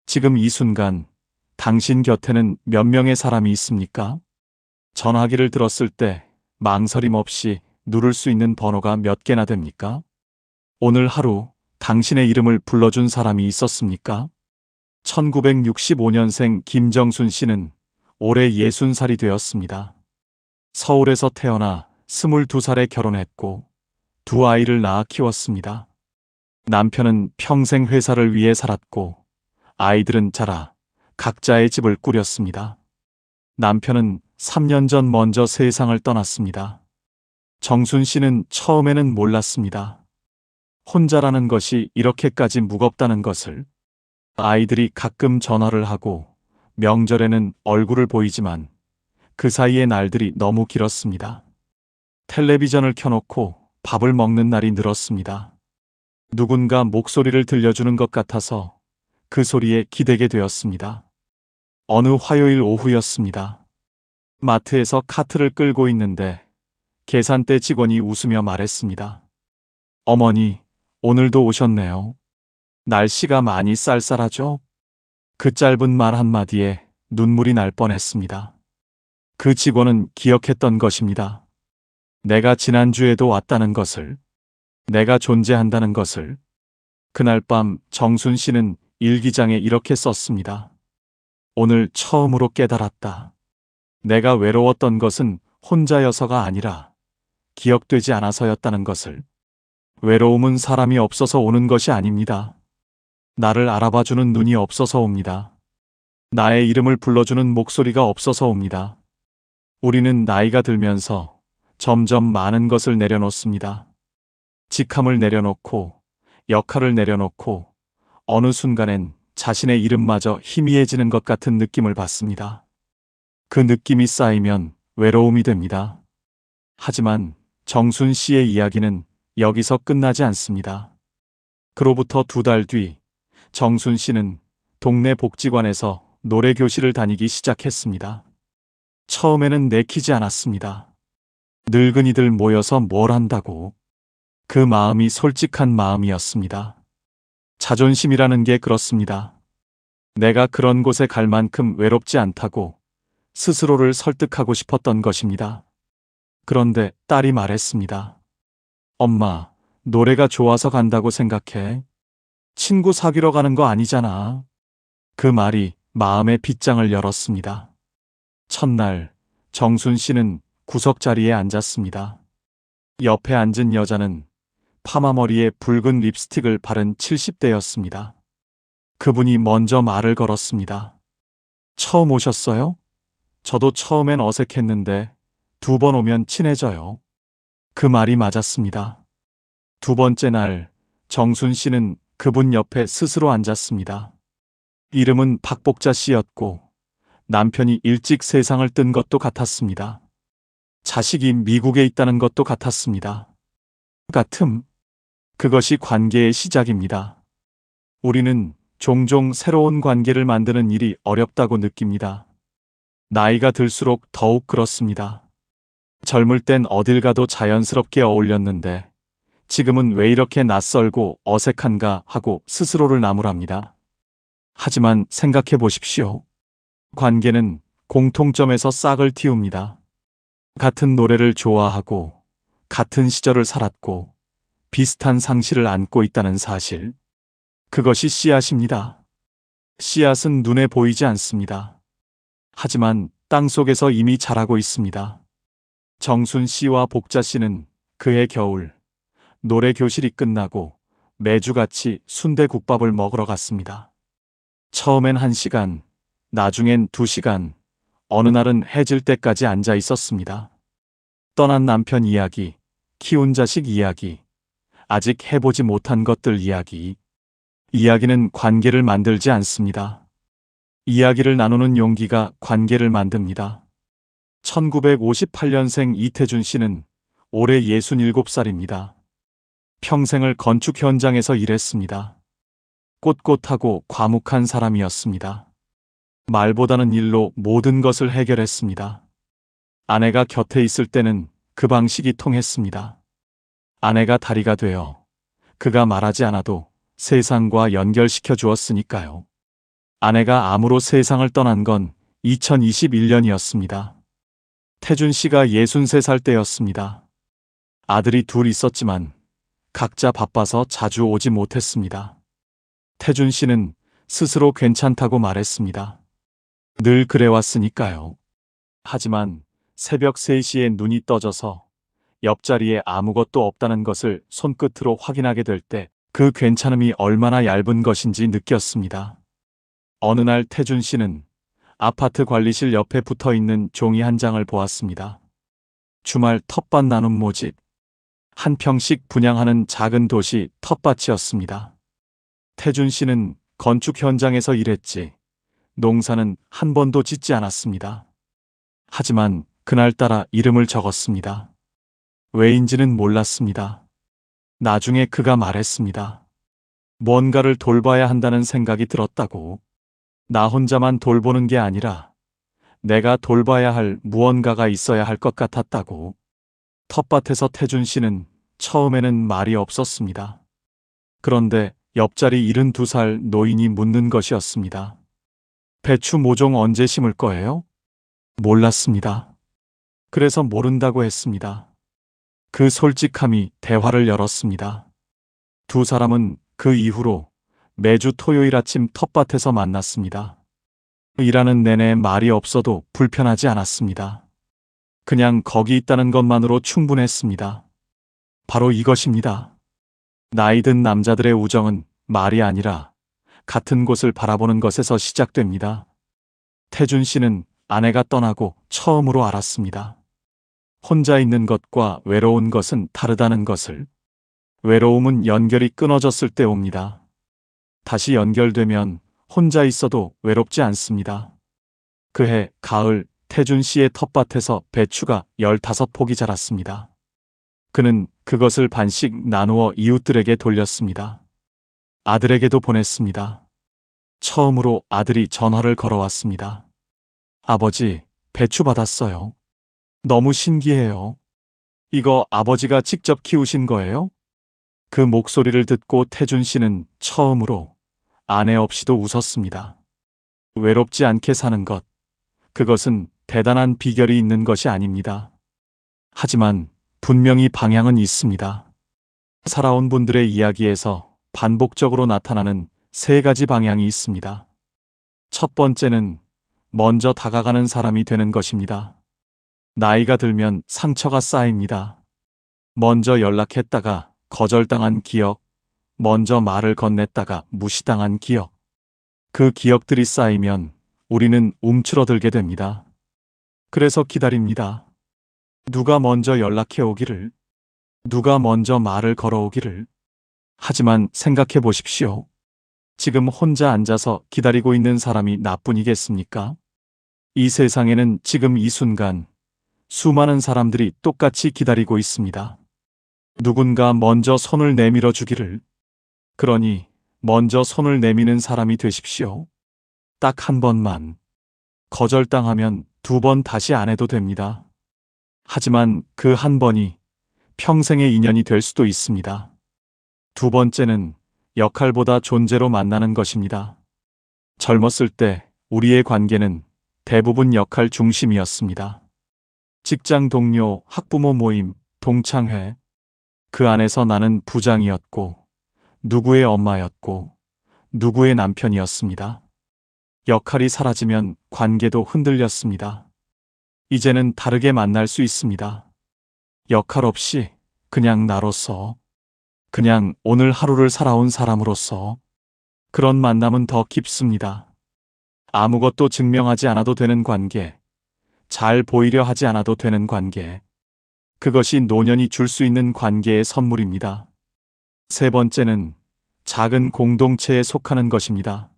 지금 이 순간 당신 곁에는 몇 명의 사람이 있습니까? 전화기를 들었을 때 망설임 없이 누를 수 있는 번호가 몇 개나 됩니까? 오늘 하루 당신의 이름을 불러준 사람이 있었습니까? 1965년생 김정순 씨는 올해 60살이 되었습니다. 서울에서 태어나 22살에 결혼했고 두 아이를 낳아 키웠습니다. 남편은 평생 회사를 위해 살았고 아이들은 자라 각자의 집을 꾸렸습니다. 남편은 3년 전 먼저 세상을 떠났습니다. 정순 씨는 처음에는 몰랐습니다. 혼자라는 것이 이렇게까지 무겁다는 것을. 아이들이 가끔 전화를 하고 명절에는 얼굴을 보이지만 그 사이의 날들이 너무 길었습니다. 텔레비전을 켜놓고 밥을 먹는 날이 늘었습니다. 누군가 목소리를 들려주는 것 같아서 그 소리에 기대게 되었습니다. 어느 화요일 오후였습니다. 마트에서 카트를 끌고 있는데 계산대 직원이 웃으며 말했습니다. 어머니, 오늘도 오셨네요. 날씨가 많이 쌀쌀하죠? 그 짧은 말 한마디에 눈물이 날 뻔했습니다. 그 직원은 기억했던 것입니다. 내가 지난주에도 왔다는 것을, 내가 존재한다는 것을. 그날 밤 정순 씨는 일기장에 이렇게 썼습니다. 오늘 처음으로 깨달았다. 내가 외로웠던 것은 혼자여서가 아니라 기억되지 않아서였다는 것을. 외로움은 사람이 없어서 오는 것이 아닙니다. 나를 알아봐주는 눈이 없어서 옵니다. 나의 이름을 불러주는 목소리가 없어서 옵니다. 우리는 나이가 들면서 점점 많은 것을 내려놓습니다. 직함을 내려놓고 역할을 내려놓고 어느 순간엔 자신의 이름마저 희미해지는 것 같은 느낌을 받습니다. 그 느낌이 쌓이면 외로움이 됩니다. 하지만 정순 씨의 이야기는 여기서 끝나지 않습니다. 그로부터 2달 뒤 정순 씨는 동네 복지관에서 노래 교실을 다니기 시작했습니다. 처음에는 내키지 않았습니다. 늙은이들 모여서 뭘 한다고. 그 마음이 솔직한 마음이었습니다. 자존심이라는 게 그렇습니다. 내가 그런 곳에 갈 만큼 외롭지 않다고 스스로를 설득하고 싶었던 것입니다. 그런데 딸이 말했습니다. 엄마, 노래가 좋아서 간다고 생각해. 친구 사귀러 가는 거 아니잖아. 그 말이 마음의 빗장을 열었습니다. 첫날, 정순 씨는 구석자리에 앉았습니다. 옆에 앉은 여자는 파마머리에 붉은 립스틱을 바른 70대였습니다. 그분이 먼저 말을 걸었습니다. 처음 오셨어요? 저도 처음엔 어색했는데 2번 오면 친해져요. 그 말이 맞았습니다. 2번째 날, 정순 씨는 그분 옆에 스스로 앉았습니다. 이름은 박복자 씨였고 남편이 일찍 세상을 뜬 것도 같았습니다. 자식이 미국에 있다는 것도 같았습니다. 그것이 관계의 시작입니다. 우리는 종종 새로운 관계를 만드는 일이 어렵다고 느낍니다. 나이가 들수록 더욱 그렇습니다. 젊을 땐 어딜 가도 자연스럽게 어울렸는데 지금은 왜 이렇게 낯설고 어색한가 하고 스스로를 나무랍니다. 하지만 생각해 보십시오. 관계는 공통점에서 싹을 틔웁니다. 같은 노래를 좋아하고 같은 시절을 살았고 비슷한 상실을 안고 있다는 사실. 그것이 씨앗입니다. 씨앗은 눈에 보이지 않습니다. 하지만 땅속에서 이미 자라고 있습니다. 정순 씨와 복자 씨는 그해 겨울 노래 교실이 끝나고 매주 같이 순대국밥을 먹으러 갔습니다. 처음엔 1시간, 나중엔 2시간, 어느 날은 해질 때까지 앉아 있었습니다. 떠난 남편 이야기, 키운 자식 이야기, 아직 해보지 못한 것들 이야기. 이야기는 관계를 만들지 않습니다. 이야기를 나누는 용기가 관계를 만듭니다. 1958년생 이태준 씨는 올해 67살입니다. 평생을 건축 현장에서 일했습니다. 꼿꼿하고 과묵한 사람이었습니다. 말보다는 일로 모든 것을 해결했습니다. 아내가 곁에 있을 때는 그 방식이 통했습니다. 아내가 다리가 되어 그가 말하지 않아도 세상과 연결시켜 주었으니까요. 아내가 암으로 세상을 떠난 건 2021년이었습니다. 태준 씨가 63살 때였습니다. 아들이 둘 있었지만 각자 바빠서 자주 오지 못했습니다. 태준 씨는 스스로 괜찮다고 말했습니다. 늘 그래왔으니까요. 하지만 새벽 3시에 눈이 떠져서 옆자리에 아무것도 없다는 것을 손끝으로 확인하게 될 때 그 괜찮음이 얼마나 얇은 것인지 느꼈습니다. 어느 날 태준 씨는 아파트 관리실 옆에 붙어 있는 종이 한 장을 보았습니다. 주말 텃밭 나눔 모집. 한 평씩 분양하는 작은 도시 텃밭이었습니다. 태준 씨는 건축 현장에서 일했지 농사는 한 번도 짓지 않았습니다. 하지만 그날따라 이름을 적었습니다. 왜인지는 몰랐습니다. 나중에 그가 말했습니다. 뭔가를 돌봐야 한다는 생각이 들었다고. 나 혼자만 돌보는 게 아니라 내가 돌봐야 할 무언가가 있어야 할 것 같았다고. 텃밭에서 태준 씨는 처음에는 말이 없었습니다. 그런데 옆자리 72살 노인이 묻는 것이었습니다. 배추 모종 언제 심을 거예요? 몰랐습니다. 그래서 모른다고 했습니다. 그 솔직함이 대화를 열었습니다. 두 사람은 그 이후로 매주 토요일 아침 텃밭에서 만났습니다. 일하는 내내 말이 없어도 불편하지 않았습니다. 그냥 거기 있다는 것만으로 충분했습니다. 바로 이것입니다. 나이든 남자들의 우정은 말이 아니라 같은 곳을 바라보는 것에서 시작됩니다. 태준 씨는 아내가 떠나고 처음으로 알았습니다. 혼자 있는 것과 외로운 것은 다르다는 것을. 외로움은 연결이 끊어졌을 때 옵니다. 다시 연결되면 혼자 있어도 외롭지 않습니다. 그해 가을 태준 씨의 텃밭에서 배추가 15폭이 자랐습니다. 그는 그것을 반씩 나누어 이웃들에게 돌렸습니다. 아들에게도 보냈습니다. 처음으로 아들이 전화를 걸어왔습니다. 아버지, 배추 받았어요. 너무 신기해요. 이거 아버지가 직접 키우신 거예요? 그 목소리를 듣고 태준 씨는 처음으로 아내 없이도 웃었습니다. 외롭지 않게 사는 것, 그것은 대단한 비결이 있는 것이 아닙니다. 하지만 분명히 방향은 있습니다. 살아온 분들의 이야기에서 반복적으로 나타나는 3가지 방향이 있습니다. 첫 번째는 먼저 다가가는 사람이 되는 것입니다. 나이가 들면 상처가 쌓입니다. 먼저 연락했다가 거절당한 기억, 먼저 말을 건넸다가 무시당한 기억. 그 기억들이 쌓이면 우리는 움츠러들게 됩니다. 그래서 기다립니다. 누가 먼저 연락해 오기를, 누가 먼저 말을 걸어오기를. 하지만 생각해 보십시오. 지금 혼자 앉아서 기다리고 있는 사람이 나뿐이겠습니까? 이 세상에는 지금 이 순간 수많은 사람들이 똑같이 기다리고 있습니다. 누군가 먼저 손을 내밀어 주기를. 그러니 먼저 손을 내미는 사람이 되십시오. 딱 한 번만. 거절당하면 2번 다시 안 해도 됩니다. 하지만 그 한 번이 평생의 인연이 될 수도 있습니다. 두 번째는 역할보다 존재로 만나는 것입니다. 젊었을 때 우리의 관계는 대부분 역할 중심이었습니다. 직장 동료, 학부모 모임, 동창회. 그 안에서 나는 부장이었고, 누구의 엄마였고, 누구의 남편이었습니다. 역할이 사라지면 관계도 흔들렸습니다. 이제는 다르게 만날 수 있습니다. 역할 없이 그냥 나로서, 그냥 오늘 하루를 살아온 사람으로서. 그런 만남은 더 깊습니다. 아무것도 증명하지 않아도 되는 관계, 잘 보이려 하지 않아도 되는 관계. 그것이 노년이 줄 수 있는 관계의 선물입니다. 세 번째는 작은 공동체에 속하는 것입니다.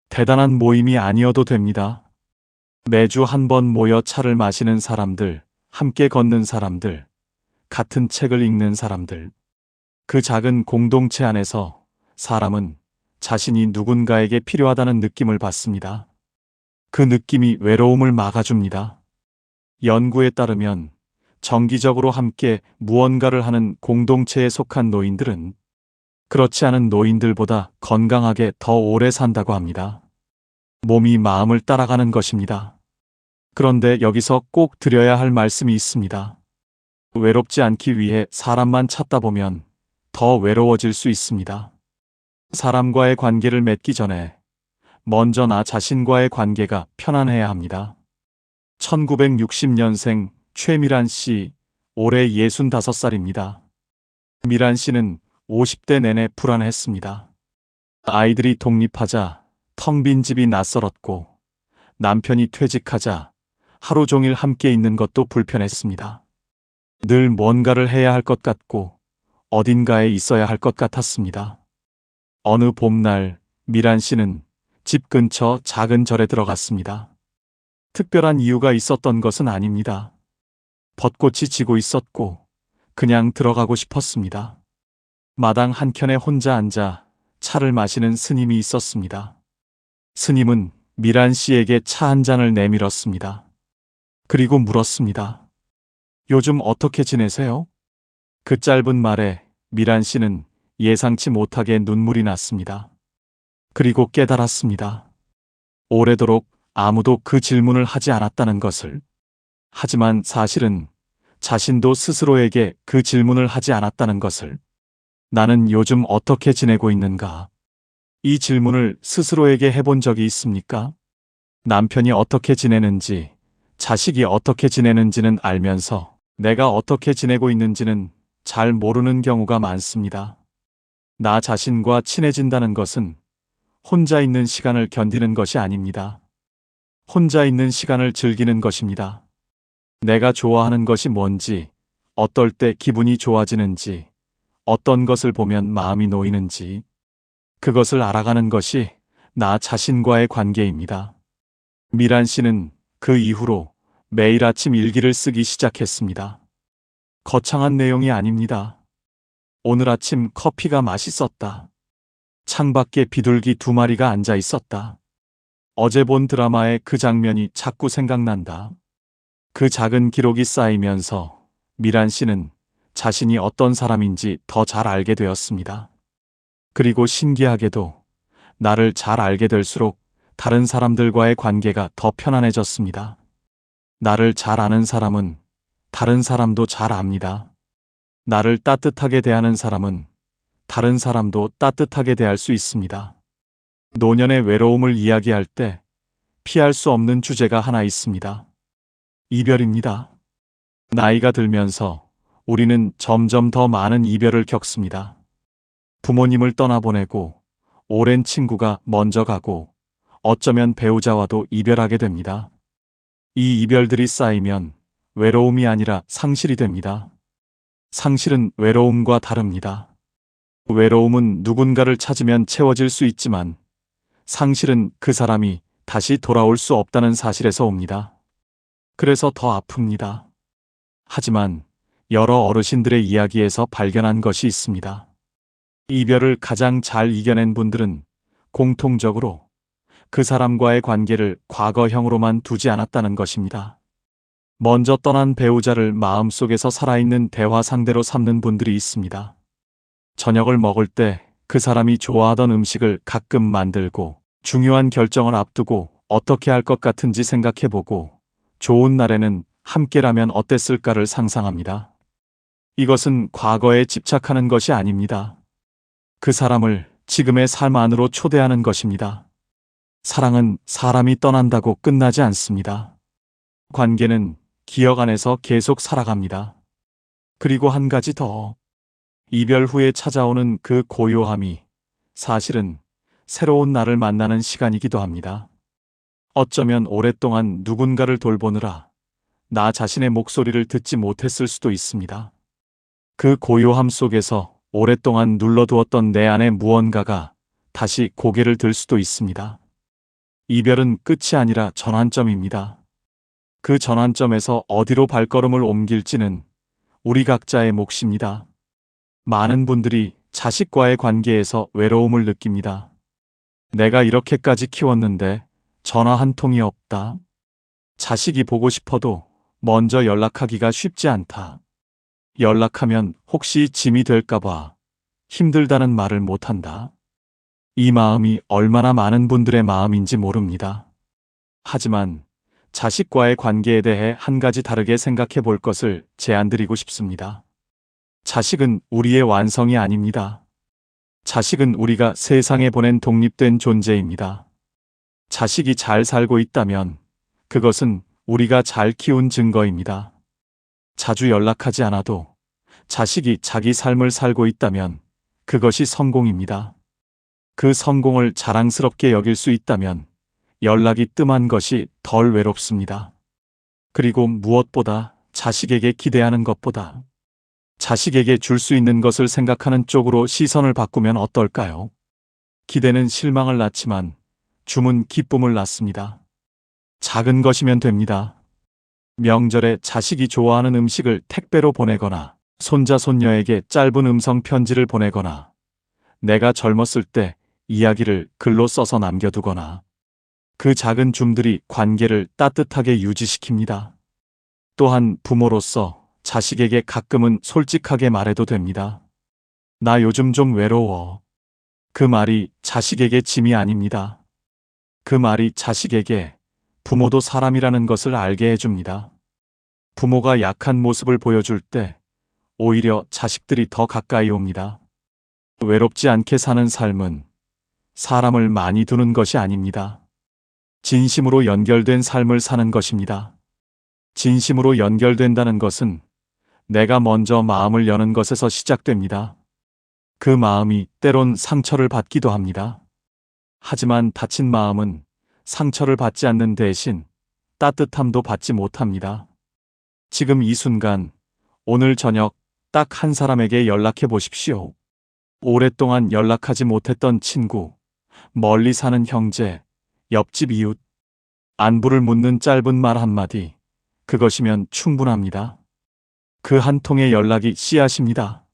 대단한 모임이 아니어도 됩니다. 매주 한 번 모여 차를 마시는 사람들, 함께 걷는 사람들, 같은 책을 읽는 사람들. 그 작은 공동체 안에서 사람은 자신이 누군가에게 필요하다는 느낌을 받습니다. 그 느낌이 외로움을 막아줍니다. 연구에 따르면 정기적으로 함께 무언가를 하는 공동체에 속한 노인들은 그렇지 않은 노인들보다 건강하게 더 오래 산다고 합니다. 몸이 마음을 따라가는 것입니다. 그런데 여기서 꼭 드려야 할 말씀이 있습니다. 외롭지 않기 위해 사람만 찾다 보면 더 외로워질 수 있습니다. 사람과의 관계를 맺기 전에 먼저 나 자신과의 관계가 편안해야 합니다. 1960년생 최미란 씨, 올해 65살입니다. 미란 씨는 50대 내내 불안했습니다. 아이들이 독립하자 텅 빈 집이 낯설었고 남편이 퇴직하자 하루 종일 함께 있는 것도 불편했습니다. 늘 뭔가를 해야 할 것 같고 어딘가에 있어야 할 것 같았습니다. 어느 봄날 미란 씨는 집 근처 작은 절에 들어갔습니다. 특별한 이유가 있었던 것은 아닙니다. 벚꽃이 지고 있었고 그냥 들어가고 싶었습니다. 마당 한켠에 혼자 앉아 차를 마시는 스님이 있었습니다. 스님은 미란 씨에게 차 한 잔을 내밀었습니다. 그리고 물었습니다. 요즘 어떻게 지내세요? 그 짧은 말에 미란 씨는 예상치 못하게 눈물이 났습니다. 그리고 깨달았습니다. 오래도록 아무도 그 질문을 하지 않았다는 것을. 하지만 사실은 자신도 스스로에게 그 질문을 하지 않았다는 것을. 나는 요즘 어떻게 지내고 있는가? 이 질문을 스스로에게 해본 적이 있습니까? 남편이 어떻게 지내는지, 자식이 어떻게 지내는지는 알면서 내가 어떻게 지내고 있는지는 잘 모르는 경우가 많습니다. 나 자신과 친해진다는 것은 혼자 있는 시간을 견디는 것이 아닙니다. 혼자 있는 시간을 즐기는 것입니다. 내가 좋아하는 것이 뭔지, 어떨 때 기분이 좋아지는지, 어떤 것을 보면 마음이 놓이는지, 그것을 알아가는 것이 나 자신과의 관계입니다. 미란 씨는 그 이후로 매일 아침 일기를 쓰기 시작했습니다. 거창한 내용이 아닙니다. 오늘 아침 커피가 맛있었다. 창밖에 비둘기 2마리가 앉아 있었다. 어제 본 드라마의 그 장면이 자꾸 생각난다. 그 작은 기록이 쌓이면서 미란 씨는 자신이 어떤 사람인지 더 잘 알게 되었습니다. 그리고 신기하게도 나를 잘 알게 될수록 다른 사람들과의 관계가 더 편안해졌습니다. 나를 잘 아는 사람은 다른 사람도 잘 압니다. 나를 따뜻하게 대하는 사람은 다른 사람도 따뜻하게 대할 수 있습니다. 노년의 외로움을 이야기할 때 피할 수 없는 주제가 하나 있습니다. 이별입니다. 나이가 들면서 우리는 점점 더 많은 이별을 겪습니다. 부모님을 떠나보내고 오랜 친구가 먼저 가고 어쩌면 배우자와도 이별하게 됩니다. 이 이별들이 쌓이면 외로움이 아니라 상실이 됩니다. 상실은 외로움과 다릅니다. 외로움은 누군가를 찾으면 채워질 수 있지만 상실은 그 사람이 다시 돌아올 수 없다는 사실에서 옵니다. 그래서 더 아픕니다. 하지만 여러 어르신들의 이야기에서 발견한 것이 있습니다. 이별을 가장 잘 이겨낸 분들은 공통적으로 그 사람과의 관계를 과거형으로만 두지 않았다는 것입니다. 먼저 떠난 배우자를 마음속에서 살아있는 대화 상대로 삼는 분들이 있습니다. 저녁을 먹을 때 그 사람이 좋아하던 음식을 가끔 만들고 중요한 결정을 앞두고 어떻게 할 것 같은지 생각해보고 좋은 날에는 함께라면 어땠을까를 상상합니다. 이것은 과거에 집착하는 것이 아닙니다. 그 사람을 지금의 삶 안으로 초대하는 것입니다. 사랑은 사람이 떠난다고 끝나지 않습니다. 관계는 기억 안에서 계속 살아갑니다. 그리고 한 가지 더. 이별 후에 찾아오는 그 고요함이 사실은 새로운 나를 만나는 시간이기도 합니다. 어쩌면 오랫동안 누군가를 돌보느라 나 자신의 목소리를 듣지 못했을 수도 있습니다. 그 고요함 속에서 오랫동안 눌러두었던 내 안의 무언가가 다시 고개를 들 수도 있습니다. 이별은 끝이 아니라 전환점입니다. 그 전환점에서 어디로 발걸음을 옮길지는 우리 각자의 몫입니다. 많은 분들이 자식과의 관계에서 외로움을 느낍니다. 내가 이렇게까지 키웠는데 전화 한 통이 없다. 자식이 보고 싶어도 먼저 연락하기가 쉽지 않다. 연락하면 혹시 짐이 될까봐 힘들다는 말을 못한다. 이 마음이 얼마나 많은 분들의 마음인지 모릅니다. 하지만 자식과의 관계에 대해 한 가지 다르게 생각해 볼 것을 제안드리고 싶습니다. 자식은 우리의 완성이 아닙니다. 자식은 우리가 세상에 보낸 독립된 존재입니다. 자식이 잘 살고 있다면 그것은 우리가 잘 키운 증거입니다. 자주 연락하지 않아도 자식이 자기 삶을 살고 있다면 그것이 성공입니다. 그 성공을 자랑스럽게 여길 수 있다면 연락이 뜸한 것이 덜 외롭습니다. 그리고 무엇보다 자식에게 기대하는 것보다 자식에게 줄 수 있는 것을 생각하는 쪽으로 시선을 바꾸면 어떨까요? 기대는 실망을 낳지만 줌은 기쁨을 낳습니다. 작은 것이면 됩니다. 명절에 자식이 좋아하는 음식을 택배로 보내거나 손자 손녀에게 짧은 음성 편지를 보내거나 내가 젊었을 때 이야기를 글로 써서 남겨두거나 그 작은 줌들이 관계를 따뜻하게 유지시킵니다. 또한 부모로서 자식에게 가끔은 솔직하게 말해도 됩니다. 나 요즘 좀 외로워. 그 말이 자식에게 짐이 아닙니다. 그 말이 자식에게 부모도 사람이라는 것을 알게 해줍니다. 부모가 약한 모습을 보여줄 때 오히려 자식들이 더 가까이 옵니다. 외롭지 않게 사는 삶은 사람을 많이 두는 것이 아닙니다. 진심으로 연결된 삶을 사는 것입니다. 진심으로 연결된다는 것은 내가 먼저 마음을 여는 것에서 시작됩니다. 그 마음이 때론 상처를 받기도 합니다. 하지만 다친 마음은 상처를 받지 않는 대신 따뜻함도 받지 못합니다. 지금 이 순간, 오늘 저녁 딱 한 사람에게 연락해 보십시오. 오랫동안 연락하지 못했던 친구, 멀리 사는 형제, 옆집 이웃, 안부를 묻는 짧은 말 한마디, 그것이면 충분합니다. 그 한 통의 연락이 씨앗입니다.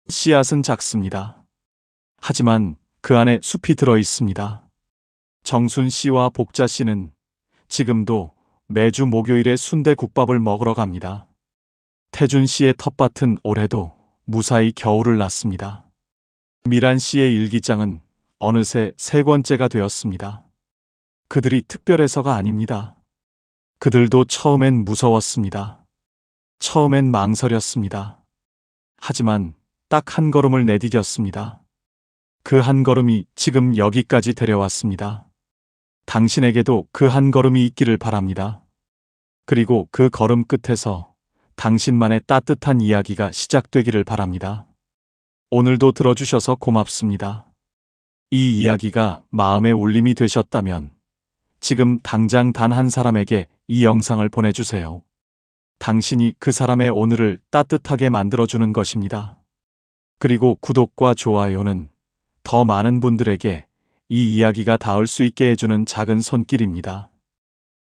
씨앗은 작습니다. 하지만 그 안에 숲이 들어 있습니다. 정순 씨와 복자 씨는 지금도 매주 목요일에 순대국밥을 먹으러 갑니다. 태준 씨의 텃밭은 올해도 무사히 겨울을 났습니다. 미란 씨의 일기장은 어느새 3권째가 되었습니다. 그들이 특별해서가 아닙니다. 그들도 처음엔 무서웠습니다. 처음엔 망설였습니다. 하지만 딱 한 걸음을 내디뎠습니다. 그 한 걸음이 지금 여기까지 데려왔습니다. 당신에게도 그 한 걸음이 있기를 바랍니다. 그리고 그 걸음 끝에서 당신만의 따뜻한 이야기가 시작되기를 바랍니다. 오늘도 들어주셔서 고맙습니다. 이 이야기가 마음의 울림이 되셨다면 지금 당장 단 한 사람에게 이 영상을 보내주세요. 당신이 그 사람의 오늘을 따뜻하게 만들어주는 것입니다. 그리고 구독과 좋아요는 더 많은 분들에게 이 이야기가 닿을 수 있게 해주는 작은 손길입니다.